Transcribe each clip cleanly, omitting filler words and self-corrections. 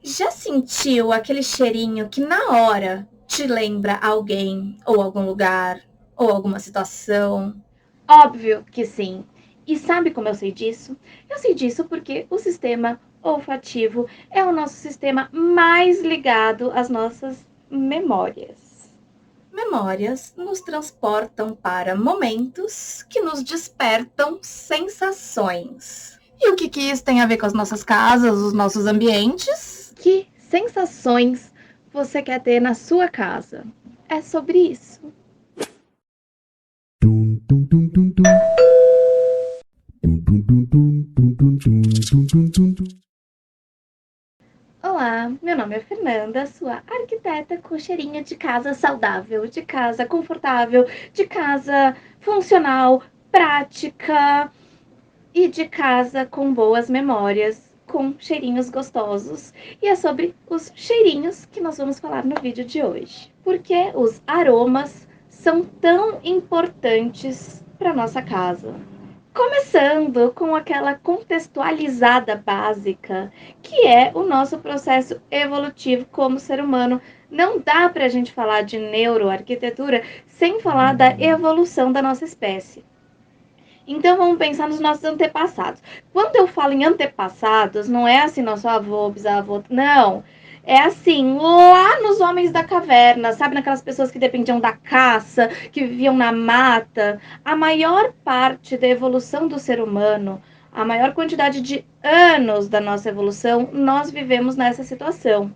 Já sentiu aquele cheirinho que na hora te lembra alguém, ou algum lugar, ou alguma situação? Óbvio que sim. E sabe como eu sei disso? Eu sei disso porque o sistema olfativo é o nosso sistema mais ligado às nossas memórias. Memórias nos transportam para momentos que nos despertam sensações. E o que isso tem a ver com as nossas casas, os nossos ambientes? Que sensações você quer ter na sua casa? É sobre isso. Tum, tum, tum, tum, tum. Tum, tum, tum, tum, tum, tum, tum, tum, tum, tum. Olá, meu nome é Fernanda, sua arquiteta com cheirinho de casa saudável, de casa confortável, de casa funcional, prática e de casa com boas memórias, com cheirinhos gostosos. E é sobre os cheirinhos que nós vamos falar no vídeo de hoje. Porque os aromas são tão importantes para nossa casa. Começando com aquela contextualizada básica, que é o nosso processo evolutivo como ser humano. Não dá para a gente falar de neuroarquitetura sem falar da evolução da nossa espécie. Então vamos pensar nos nossos antepassados. Quando eu falo em antepassados, não é assim nosso avô, bisavô, não. É assim, lá nos homens da caverna, sabe? Naquelas pessoas que dependiam da caça, que viviam na mata. A maior parte da evolução do ser humano, a maior quantidade de anos da nossa evolução, nós vivemos nessa situação.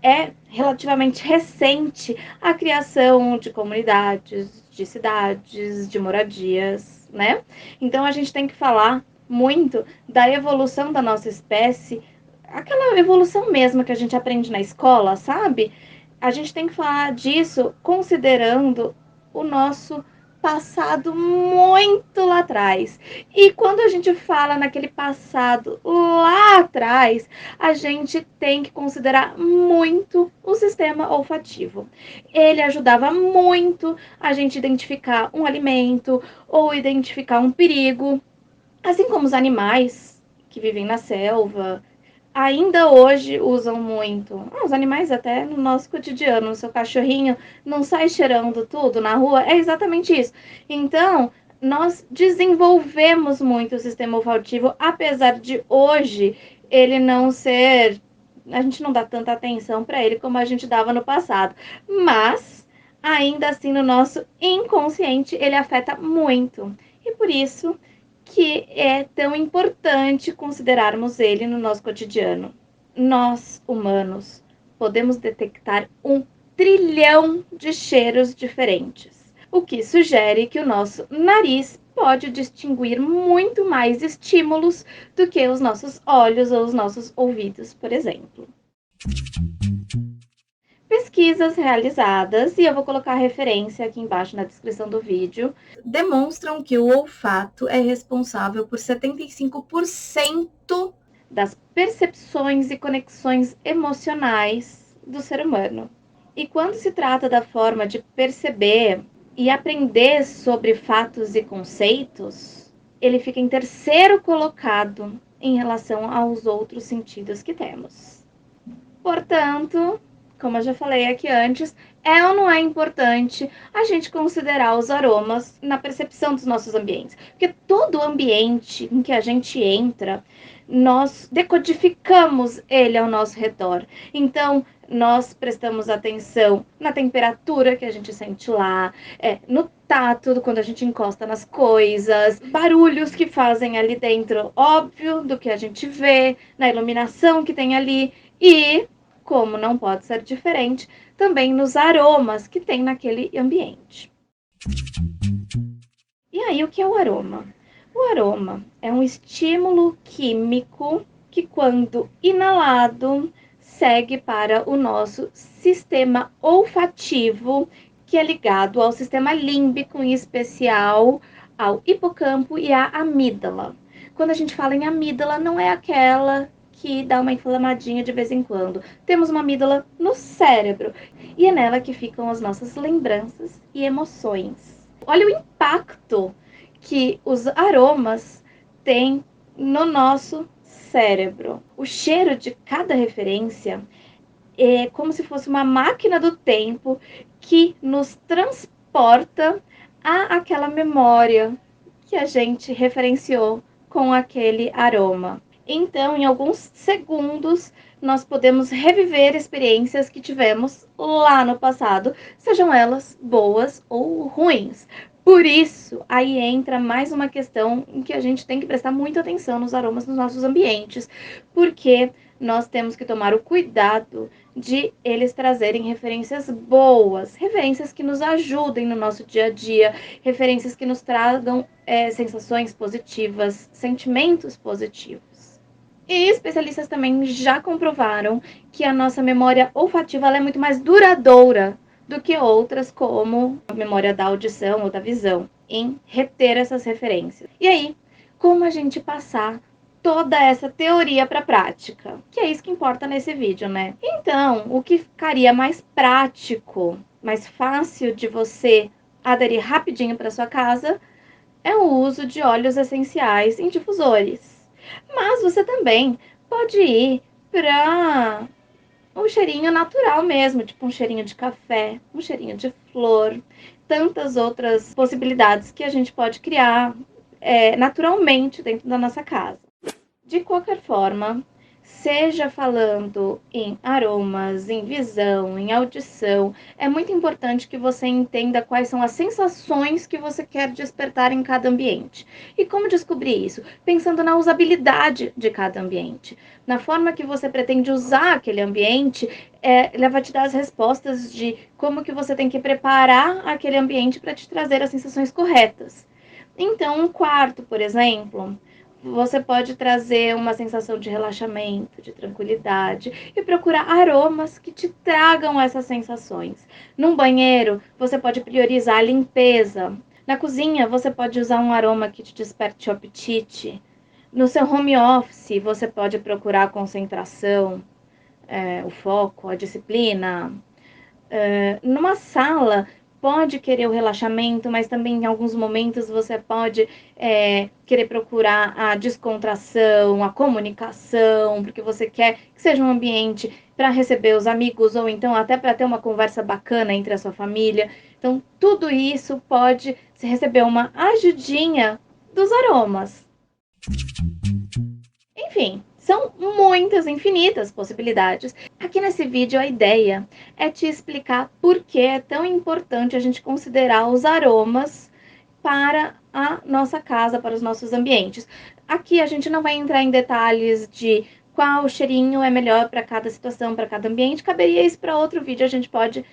É relativamente recente a criação de comunidades, de cidades, de moradias, né? Então a gente tem que falar muito da evolução da nossa espécie, aquela evolução mesmo que a gente aprende na escola, sabe? A gente tem que falar disso considerando o nosso passado muito lá atrás. E quando a gente fala naquele passado lá atrás, a gente tem que considerar muito o sistema olfativo. Ele ajudava muito a gente identificar um alimento ou identificar um perigo, assim como os animais que vivem na selva, ainda hoje usam muito. Os animais até no nosso cotidiano, o seu cachorrinho não sai cheirando tudo na rua, é exatamente isso. Então, nós desenvolvemos muito o sistema olfativo, apesar de hoje ele não ser, a gente não dá tanta atenção para ele como a gente dava no passado, mas ainda assim no nosso inconsciente ele afeta muito. E por isso que é tão importante considerarmos ele no nosso cotidiano. Nós, humanos, podemos detectar 1 trilhão de cheiros diferentes, o que sugere que o nosso nariz pode distinguir muito mais estímulos do que os nossos olhos ou os nossos ouvidos, por exemplo. Pesquisas realizadas, e eu vou colocar a referência aqui embaixo na descrição do vídeo, Demonstram que o olfato é responsável por 75% das percepções e conexões emocionais do ser humano. E quando se trata da forma de perceber e aprender sobre fatos e conceitos, ele fica em terceiro colocado em relação aos outros sentidos que temos. Portanto, como eu já falei aqui antes, é ou não é importante a gente considerar os aromas na percepção dos nossos ambientes? Porque todo ambiente em que a gente entra, nós decodificamos ele ao nosso redor. Então, nós prestamos atenção na temperatura que a gente sente lá, no tato, quando a gente encosta nas coisas, barulhos que fazem ali dentro, óbvio, do que a gente vê, na iluminação que tem ali e, como não pode ser diferente, também nos aromas que tem naquele ambiente. E aí, o que é o aroma? O aroma é um estímulo químico que, quando inalado, segue para o nosso sistema olfativo, que é ligado ao sistema límbico, em especial ao hipocampo e à amígdala. Quando a gente fala em amígdala, não é aquela que dá uma inflamadinha de vez em quando. Temos uma amígdala no cérebro e é nela que ficam as nossas lembranças e emoções. Olha o impacto que os aromas têm no nosso cérebro. O cheiro de cada referência é como se fosse uma máquina do tempo que nos transporta àquela memória que a gente referenciou com aquele aroma. Então, em alguns segundos, nós podemos reviver experiências que tivemos lá no passado, sejam elas boas ou ruins. Por isso, aí entra mais uma questão em que a gente tem que prestar muita atenção nos aromas nos nossos ambientes, porque nós temos que tomar o cuidado de eles trazerem referências boas, referências que nos ajudem no nosso dia a dia, referências que nos tragam sensações positivas, sentimentos positivos. E especialistas também já comprovaram que a nossa memória olfativa ela é muito mais duradoura do que outras, como a memória da audição ou da visão, em reter essas referências. E aí, como a gente passar toda essa teoria para a prática? Que é isso que importa nesse vídeo, né? Então, o que ficaria mais prático, mais fácil de você aderir rapidinho para sua casa é o uso de óleos essenciais em difusores. Mas você também pode ir para um cheirinho natural mesmo, tipo um cheirinho de café, um cheirinho de flor, tantas outras possibilidades que a gente pode criar naturalmente dentro da nossa casa. De qualquer forma, seja falando em aromas, em visão, em audição, é muito importante que você entenda quais são as sensações que você quer despertar em cada ambiente. E como descobrir isso? Pensando na usabilidade de cada ambiente. Na forma que você pretende usar aquele ambiente, ele vai te dar as respostas de como que você tem que preparar aquele ambiente para te trazer as sensações corretas. Então, um quarto, por exemplo, você pode trazer uma sensação de relaxamento, de tranquilidade e procurar aromas que te tragam essas sensações. Num banheiro, você pode priorizar a limpeza. Na cozinha, você pode usar um aroma que te desperte o apetite. No seu home office, você pode procurar a concentração, o foco, a disciplina. Numa sala, pode querer o relaxamento, mas também em alguns momentos você pode querer procurar a descontração, a comunicação, porque você quer que seja um ambiente para receber os amigos ou então até para ter uma conversa bacana entre a sua família. Então, tudo isso pode receber uma ajudinha dos aromas. Enfim, são muitas, infinitas possibilidades. Aqui nesse vídeo a ideia é te explicar por que é tão importante a gente considerar os aromas para a nossa casa, para os nossos ambientes. Aqui a gente não vai entrar em detalhes de qual cheirinho é melhor para cada situação, para cada ambiente. Caberia isso para outro vídeo, a gente pode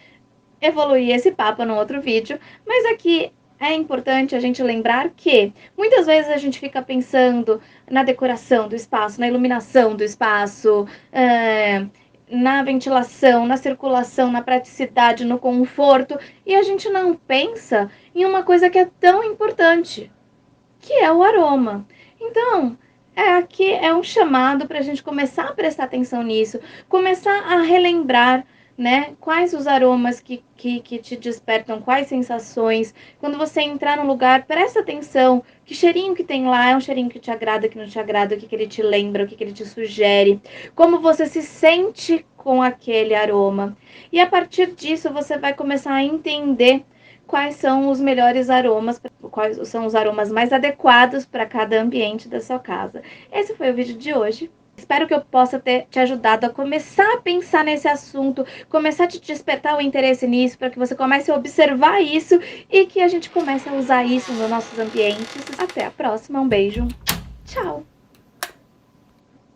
evoluir esse papo no outro vídeo. Mas aqui é importante a gente lembrar que muitas vezes a gente fica pensando na decoração do espaço, na iluminação do espaço, na ventilação, na circulação, na praticidade, no conforto, e a gente não pensa em uma coisa que é tão importante, que é o aroma. Então, aqui é um chamado para a gente começar a prestar atenção nisso, começar a relembrar, né, quais os aromas que te despertam, quais sensações. Quando você entrar no lugar, presta atenção, que cheirinho que tem lá, é um cheirinho que te agrada, que não te agrada, o que ele te lembra, o que ele te sugere, como você se sente com aquele aroma. E a partir disso, você vai começar a entender quais são os melhores aromas, quais são os aromas mais adequados para cada ambiente da sua casa. Esse foi o vídeo de hoje. Espero que eu possa ter te ajudado a começar a pensar nesse assunto, começar a te despertar o interesse nisso, para que você comece a observar isso e que a gente comece a usar isso nos nossos ambientes. Até a próxima, um beijo, tchau!